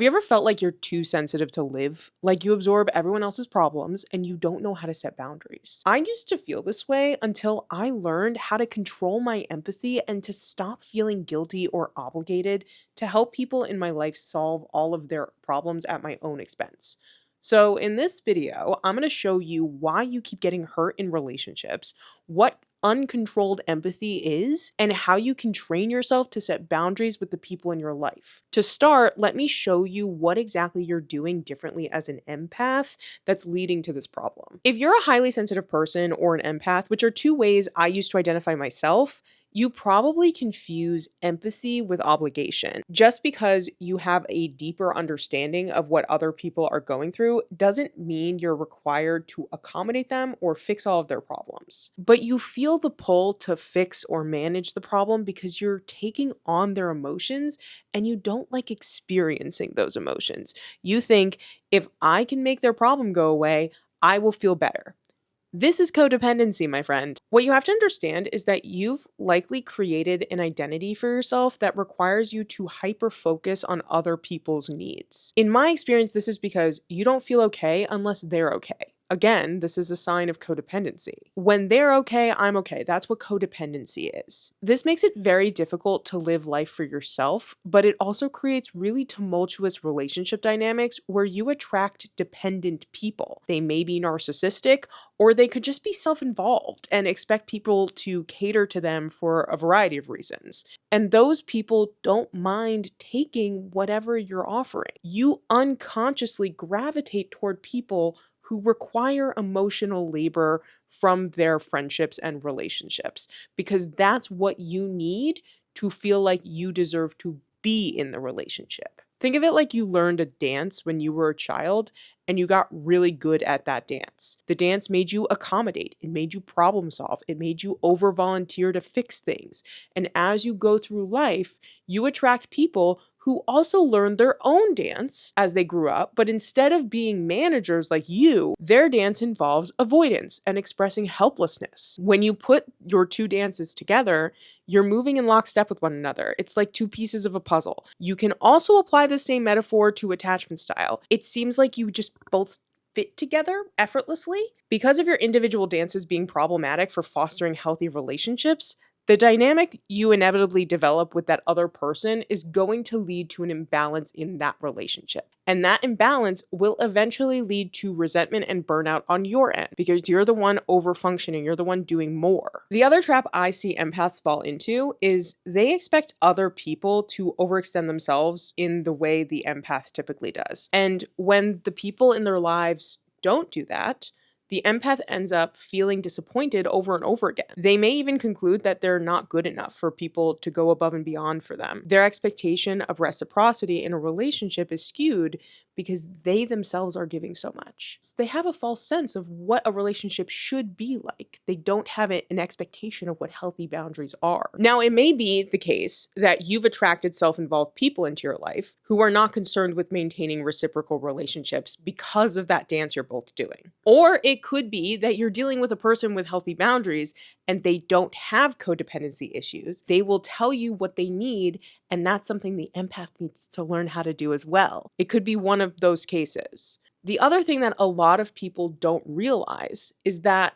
Have you ever felt like you're too sensitive to live? Like you absorb everyone else's problems and you don't know how to set boundaries? I used to feel this way until I learned how to control my empathy and to stop feeling guilty or obligated to help people in my life solve all of their problems at my own expense. So, in this video, I'm going to show you why you keep getting hurt in relationships, what uncontrolled empathy is, and how you can train yourself to set boundaries with the people in your life. To start, let me show you what exactly you're doing differently as an empath that's leading to this problem. If you're a highly sensitive person or an empath, which are two ways I use to identify myself, you probably confuse empathy with obligation. Just because you have a deeper understanding of what other people are going through doesn't mean you're required to accommodate them or fix all of their problems. But you feel the pull to fix or manage the problem because you're taking on their emotions and you don't like experiencing those emotions. You think, if I can make their problem go away, I will feel better. This is codependency, my friend. What you have to understand is that you've likely created an identity for yourself that requires you to hyper-focus on other people's needs. In my experience, this is because you don't feel okay unless they're okay. Again, this is a sign of codependency. When they're okay, I'm okay. That's what codependency is. This makes it very difficult to live life for yourself, but it also creates really tumultuous relationship dynamics where you attract dependent people. They may be narcissistic, or they could just be self-involved and expect people to cater to them for a variety of reasons. And those people don't mind taking whatever you're offering. You unconsciously gravitate toward people who require emotional labor from their friendships and relationships, because that's what you need to feel like you deserve to be in the relationship. Think of it like you learned a dance when you were a child and you got really good at that dance. The dance made you accommodate, it made you problem solve, it made you over volunteer to fix things. And as you go through life, you attract people who also learned their own dance as they grew up, but instead of being managers like you, their dance involves avoidance and expressing helplessness. When you put your two dances together, you're moving in lockstep with one another. It's like two pieces of a puzzle. You can also apply the same metaphor to attachment style. It seems like you just both fit together effortlessly. Because of your individual dances being problematic for fostering healthy relationships, the dynamic you inevitably develop with that other person is going to lead to an imbalance in that relationship. And that imbalance will eventually lead to resentment and burnout on your end because you're the one over-functioning, you're the one doing more. The other trap I see empaths fall into is they expect other people to overextend themselves in the way the empath typically does. And when the people in their lives don't do that, the empath ends up feeling disappointed over and over again. They may even conclude that they're not good enough for people to go above and beyond for them. Their expectation of reciprocity in a relationship is skewed because they themselves are giving so much. So they have a false sense of what a relationship should be like. They don't have an expectation of what healthy boundaries are. Now, it may be the case that you've attracted self-involved people into your life who are not concerned with maintaining reciprocal relationships because of that dance you're both doing. Or it could be that you're dealing with a person with healthy boundaries and they don't have codependency issues. They will tell you what they need, and that's something the empath needs to learn how to do as well. It could be one of those cases. The other thing that a lot of people don't realize is that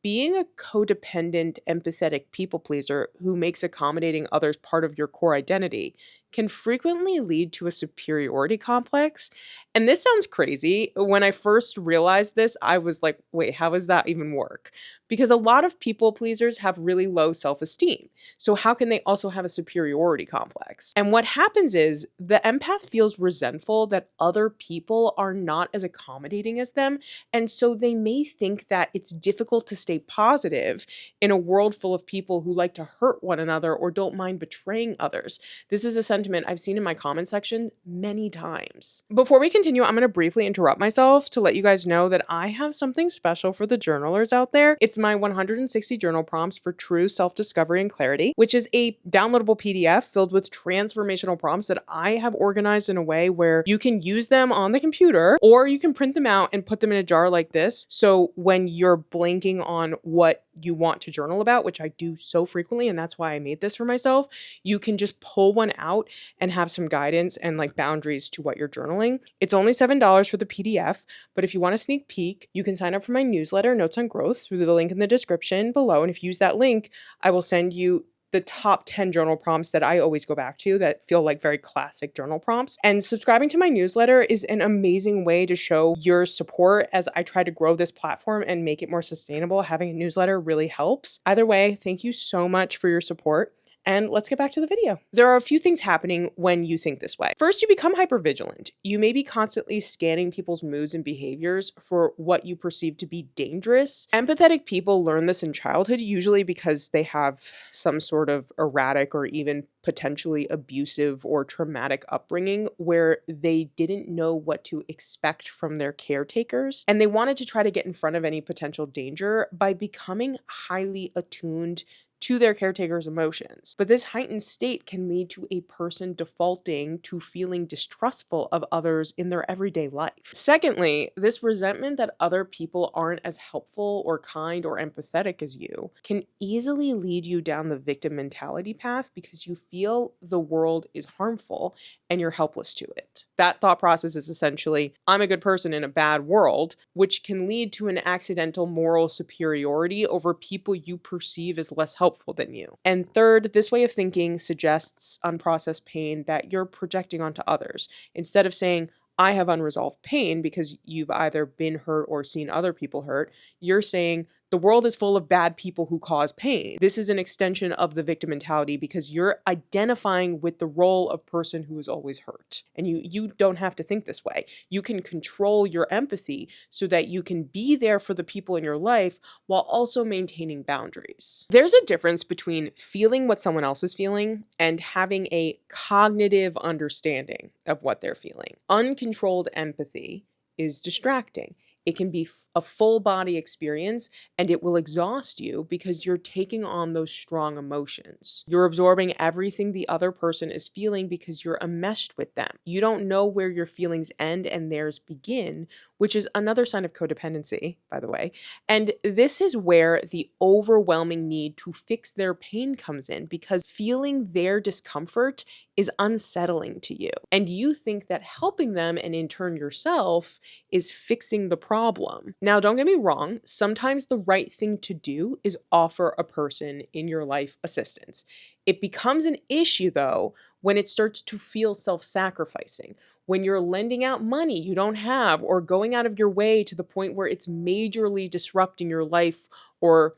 being a codependent, empathetic people pleaser who makes accommodating others part of your core identity can frequently lead to a superiority complex. And this sounds crazy. When I first realized this, I was like, wait, how does that even work? Because a lot of people pleasers have really low self-esteem. So how can they also have a superiority complex? And what happens is the empath feels resentful that other people are not as accommodating as them. And so they may think that it's difficult to stay positive in a world full of people who like to hurt one another or don't mind betraying others. This is a sentiment I've seen in my comment section many times. Before we continue, I'm going to briefly interrupt myself to let you guys know that I have something special for the journalers out there. It's my 160 journal prompts for true self-discovery and clarity, which is a downloadable PDF filled with transformational prompts that I have organized in a way where you can use them on the computer or you can print them out and put them in a jar like this. So when you're blanking on what you want to journal about, which I do so frequently, and that's why I made this for myself, you can just pull one out out and have some guidance and like boundaries to what you're journaling. It's only $7 for the PDF, but if you want a sneak peek, you can sign up for my newsletter, Notes on Growth, through the link in the description below. And if you use that link, I will send you the top 10 journal prompts that I always go back to that feel like very classic journal prompts. And subscribing to my newsletter is an amazing way to show your support as I try to grow this platform and make it more sustainable. Having a newsletter really helps. Either way, thank you so much for your support. And let's get back to the video. There are a few things happening when you think this way. First, you become hypervigilant. You may be constantly scanning people's moods and behaviors for what you perceive to be dangerous. Empathetic people learn this in childhood, usually because they have some sort of erratic or even potentially abusive or traumatic upbringing where they didn't know what to expect from their caretakers. And they wanted to try to get in front of any potential danger by becoming highly attuned to their caretaker's emotions. But this heightened state can lead to a person defaulting to feeling distrustful of others in their everyday life. Secondly, this resentment that other people aren't as helpful or kind or empathetic as you can easily lead you down the victim mentality path because you feel the world is harmful and you're helpless to it. That thought process is essentially, I'm a good person in a bad world, which can lead to an accidental moral superiority over people you perceive as less helpful than you. And third, this way of thinking suggests unprocessed pain that you're projecting onto others. Instead of saying, I have unresolved pain because you've either been hurt or seen other people hurt, you're saying, the world is full of bad people who cause pain. This is an extension of the victim mentality because you're identifying with the role of person who is always hurt. And you don't have to think this way. You can control your empathy so that you can be there for the people in your life while also maintaining boundaries. There's a difference between feeling what someone else is feeling and having a cognitive understanding of what they're feeling. Uncontrolled empathy is distracting. It can be a full body experience and it will exhaust you because you're taking on those strong emotions. You're absorbing everything the other person is feeling because you're enmeshed with them. You don't know where your feelings end and theirs begin, which is another sign of codependency, by the way. And this is where the overwhelming need to fix their pain comes in because feeling their discomfort is unsettling to you. And you think that helping them and in turn yourself is fixing the problem. Now, don't get me wrong, sometimes the right thing to do is offer a person in your life assistance. It becomes an issue, though, when it starts to feel self-sacrificing. When you're lending out money you don't have or going out of your way to the point where it's majorly disrupting your life or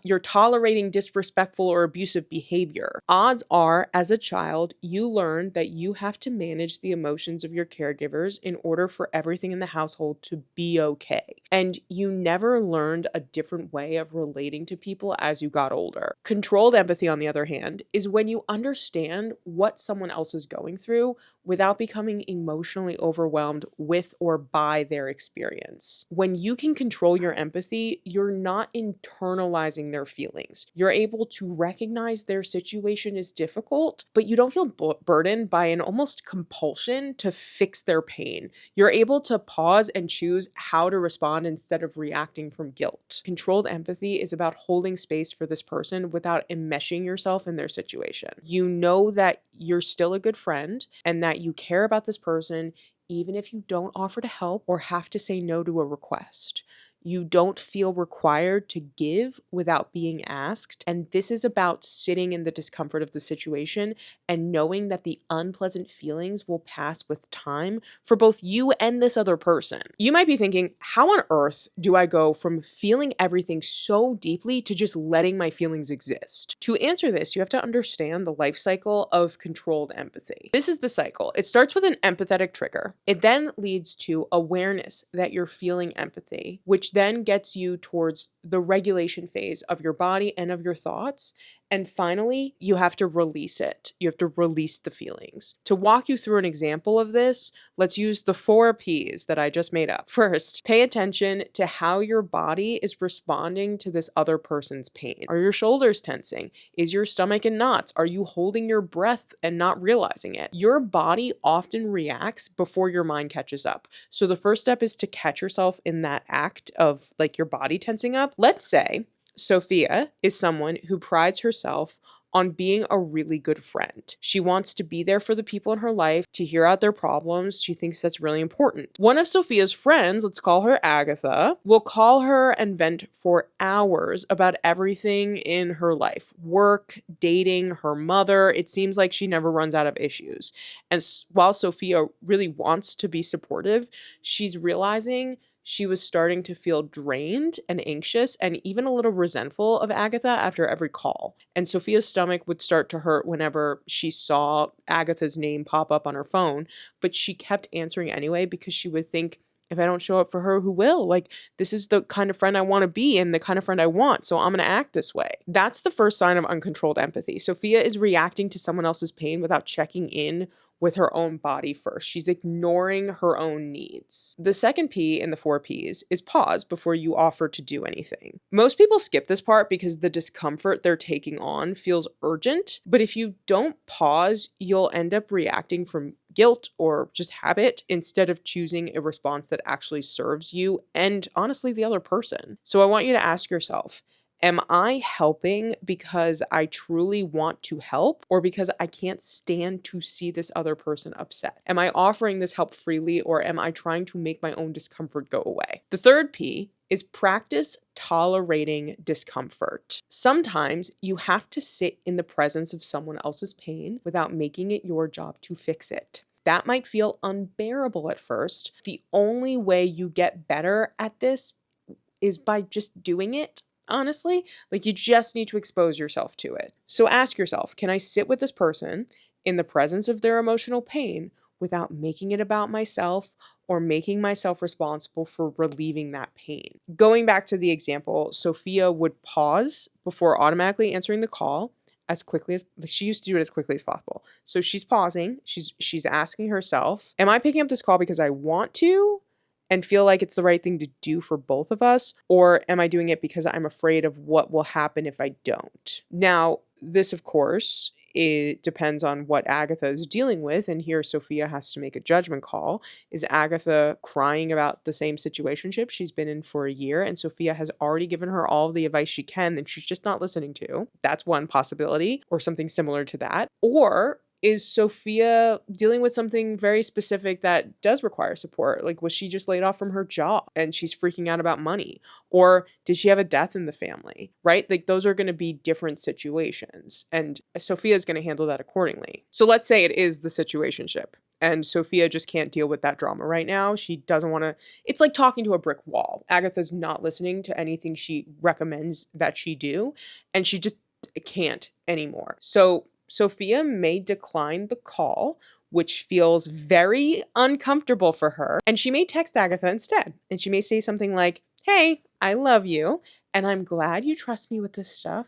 you're tolerating disrespectful or abusive behavior. Odds are, as a child, you learned that you have to manage the emotions of your caregivers in order for everything in the household to be okay. And you never learned a different way of relating to people as you got older. Controlled empathy, on the other hand, is when you understand what someone else is going through without becoming emotionally overwhelmed with or by their experience. When you can control your empathy, you're not internalizing their feelings. You're able to recognize their situation is difficult, but you don't feel burdened by an almost compulsion to fix their pain. You're able to pause and choose how to respond instead of reacting from guilt. Controlled empathy is about holding space for this person without enmeshing yourself in their situation. You know that you're still a good friend and that you care about this person even if you don't offer to help or have to say no to a request. You don't feel required to give without being asked. And this is about sitting in the discomfort of the situation and knowing that the unpleasant feelings will pass with time for both you and this other person. You might be thinking, how on earth do I go from feeling everything so deeply to just letting my feelings exist? To answer this, you have to understand the life cycle of controlled empathy. This is the cycle. It starts with an empathetic trigger. It then leads to awareness that you're feeling empathy, which then gets you towards the regulation phase of your body and of your thoughts. And finally, you have to release it. You have to release the feelings. To walk you through an example of this, let's use the 4 Ps that I just made up. First, pay attention to how your body is responding to this other person's pain. Are your shoulders tensing? Is your stomach in knots? Are you holding your breath and not realizing it? Your body often reacts before your mind catches up. So the first step is to catch yourself in that act of like your body tensing up. Let's say Sophia is someone who prides herself on being a really good friend. She wants to be there for the people in her life, to hear out their problems. She thinks that's really important. One of Sophia's friends, let's call her Agatha, will call her and vent for hours about everything in her life: work, dating, her mother. It seems like she never runs out of issues. And while Sophia really wants to be supportive, she's realizing she was starting to feel drained and anxious and even a little resentful of Agatha after every call. And Sophia's stomach would start to hurt whenever she saw Agatha's name pop up on her phone, but she kept answering anyway because she would think, if I don't show up for her, who will? Like, this is the kind of friend I want to be and the kind of friend I want, so I'm going to act this way. That's the first sign of uncontrolled empathy. Sophia is reacting to someone else's pain without checking in with her own body first. She's ignoring her own needs. The second P in the 4 Ps is pause before you offer to do anything. Most people skip this part because the discomfort they're taking on feels urgent, but if you don't pause, you'll end up reacting from guilt or just habit instead of choosing a response that actually serves you and honestly the other person. So I want you to ask yourself, am I helping because I truly want to help or because I can't stand to see this other person upset? Am I offering this help freely or am I trying to make my own discomfort go away? The third P is practice tolerating discomfort. Sometimes you have to sit in the presence of someone else's pain without making it your job to fix it. That might feel unbearable at first. The only way you get better at this is by just doing it. Honestly, like you just need to expose yourself to it. So ask yourself, can I sit with this person in the presence of their emotional pain without making it about myself or making myself responsible for relieving that pain? Going back to the example, Sophia would pause before automatically answering the call as quickly as she used to do it as quickly as possible. So she's pausing, she's asking herself, am I picking up this call because I want to and feel like it's the right thing to do for both of us? Or am I doing it because I'm afraid of what will happen if I don't? Now, this, of course, it depends on what Agatha is dealing with. And here Sophia has to make a judgment call. Is Agatha crying about the same situationship she's been in for a year and Sophia has already given her all of the advice she can that she's just not listening to? That's one possibility, or something similar to that. Or is Sophia dealing with something very specific that does require support? Like, was she just laid off from her job and she's freaking out about money? Or did she have a death in the family, right? Like, those are going to be different situations, and Sophia is going to handle that accordingly. So let's say it is the situationship and Sophia just can't deal with that drama right now. She doesn't want to, it's like talking to a brick wall. Agatha's not listening to anything she recommends that she do, and she just can't anymore. So Sophia may decline the call, which feels very uncomfortable for her, and she may text Agatha instead. And she may say something like, hey, I love you, and I'm glad you trust me with this stuff,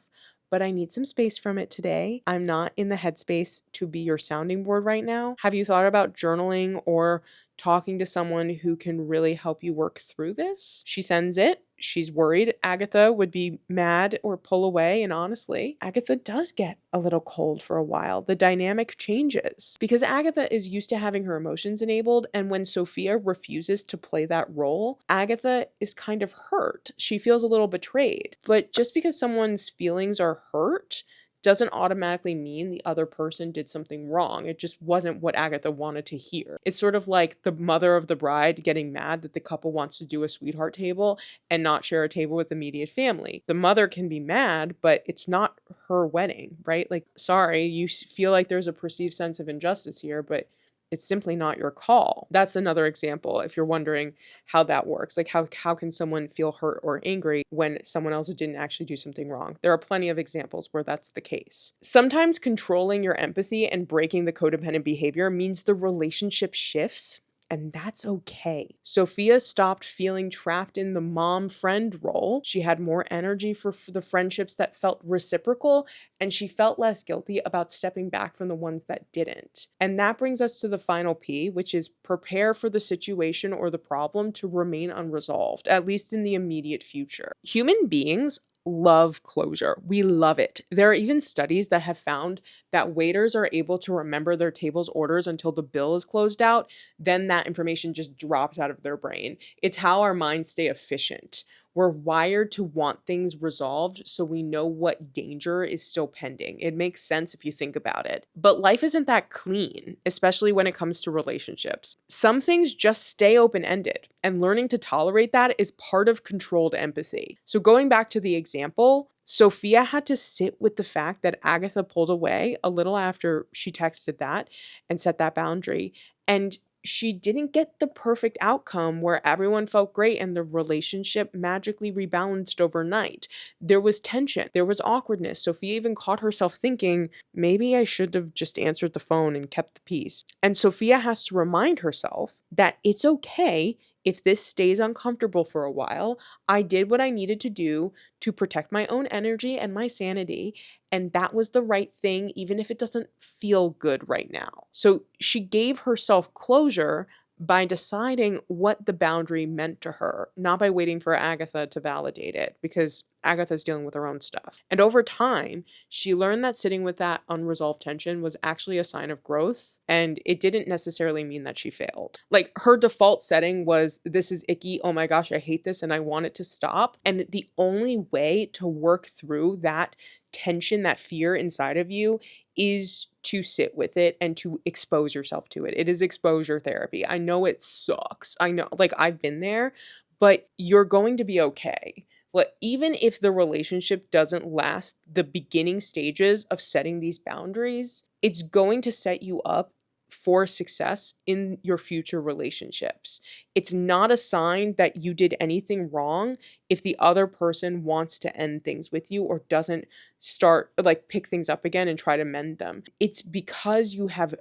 but I need some space from it today. I'm not in the headspace to be your sounding board right now. Have you thought about journaling or talking to someone who can really help you work through this? She sends it. She's worried Agatha would be mad or pull away, and honestly, Agatha does get a little cold for a while. The dynamic changes because Agatha is used to having her emotions enabled, and when Sophia refuses to play that role, Agatha is kind of hurt. She feels a little betrayed. But just because someone's feelings are hurt doesn't automatically mean the other person did something wrong. It just wasn't what Agatha wanted to hear. It's sort of like the mother of the bride getting mad that the couple wants to do a sweetheart table and not share a table with the immediate family. The mother can be mad, but it's not her wedding, right? Like, sorry, you feel like there's a perceived sense of injustice here, but it's simply not your call. That's another example if you're wondering how that works. Like, how can someone feel hurt or angry when someone else didn't actually do something wrong? There are plenty of examples where that's the case. Sometimes controlling your empathy and breaking the codependent behavior means the relationship shifts, and that's okay. Sophia stopped feeling trapped in the mom-friend role. She had more energy for the friendships that felt reciprocal, and she felt less guilty about stepping back from the ones that didn't. And that brings us to the final P, which is prepare for the situation or the problem to remain unresolved, at least in the immediate future. Human beings love closure. We love it. There are even studies that have found that waiters are able to remember their table's orders until the bill is closed out. Then that information just drops out of their brain. It's how our minds stay efficient. We're wired to want things resolved so we know what danger is still pending. It makes sense if you think about it. But life isn't that clean, especially when it comes to relationships. Some things just stay open-ended, and learning to tolerate that is part of controlled empathy. So going back to the example, Sophia had to sit with the fact that Agatha pulled away a little after she texted that and set that boundary. And she didn't get the perfect outcome where everyone felt great and the relationship magically rebalanced overnight. There was tension, there was awkwardness. Sophia even caught herself thinking, maybe I should have just answered the phone and kept the peace. And Sophia has to remind herself that it's okay if this stays uncomfortable for a while. I did what I needed to do to protect my own energy and my sanity, and that was the right thing, even if it doesn't feel good right now. So she gave herself closure by deciding what the boundary meant to her, not by waiting for Agatha to validate it, because Agatha's dealing with her own stuff. And over time, she learned that sitting with that unresolved tension was actually a sign of growth, and it didn't necessarily mean that she failed. Like, her default setting was, this is icky, oh my gosh, I hate this, and I want it to stop. And the only way to work through that tension, that fear inside of you, is to sit with it and to expose yourself to it. It is exposure therapy. I know it sucks. I know, like, I've been there, but you're going to be okay. Like, even if the relationship doesn't last the beginning stages of setting these boundaries, it's going to set you up for success in your future relationships. It's not a sign that you did anything wrong if the other person wants to end things with you or doesn't start, like, pick things up again and try to mend them. It's because you have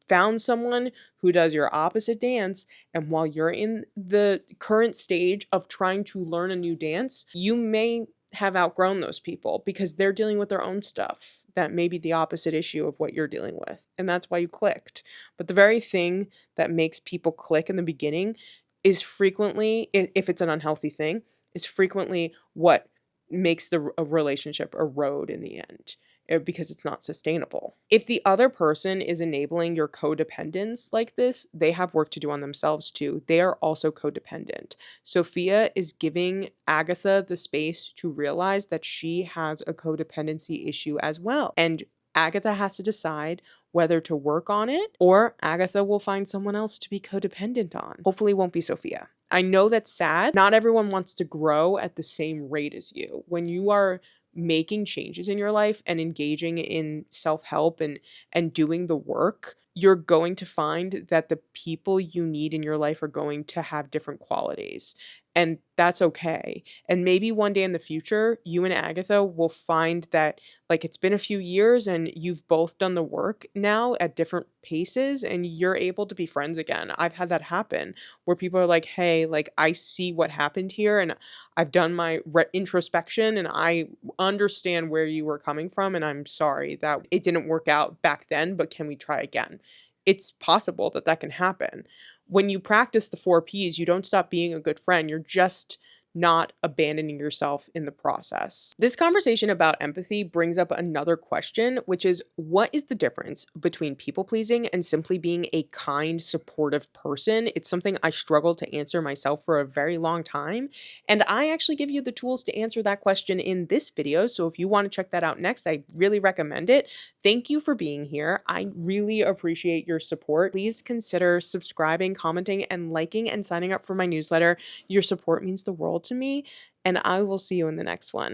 found someone who does your opposite dance, and while you're in the current stage of trying to learn a new dance, you may have outgrown those people because they're dealing with their own stuff that may be the opposite issue of what you're dealing with, and that's why you clicked. But the very thing that makes people click in the beginning is frequently, if it's an unhealthy thing, is frequently what makes the a relationship erode in the end, because it's not sustainable. If the other person is enabling your codependence like this, they have work to do on themselves too. They are also codependent. Sophia is giving Agatha the space to realize that she has a codependency issue as well. And Agatha has to decide whether to work on it, or Agatha will find someone else to be codependent on. Hopefully it won't be Sophia. I know that's sad. Not everyone wants to grow at the same rate as you. When you are making changes in your life and engaging in self-help and doing the work, you're going to find that the people you need in your life are going to have different qualities. And that's okay. And maybe one day in the future, you and Agatha will find that, like, it's been a few years and you've both done the work now at different paces and you're able to be friends again. I've had that happen where people are like, hey, like, I see what happened here and I've done my introspection and I understand where you were coming from, and I'm sorry that it didn't work out back then, but can we try again? It's possible that that can happen. When you practice the 4 Ps, you don't stop being a good friend. You're just not abandoning yourself in the process. This conversation about empathy brings up another question, which is, what is the difference between people pleasing and simply being a kind, supportive person? It's something I struggled to answer myself for a very long time, and I actually give you the tools to answer that question in this video. So if you want to check that out next, I really recommend it. Thank you for being here. I really appreciate your support. Please consider subscribing, commenting, and liking, and signing up for my newsletter. Your support means the world to me, and I will see you in the next one.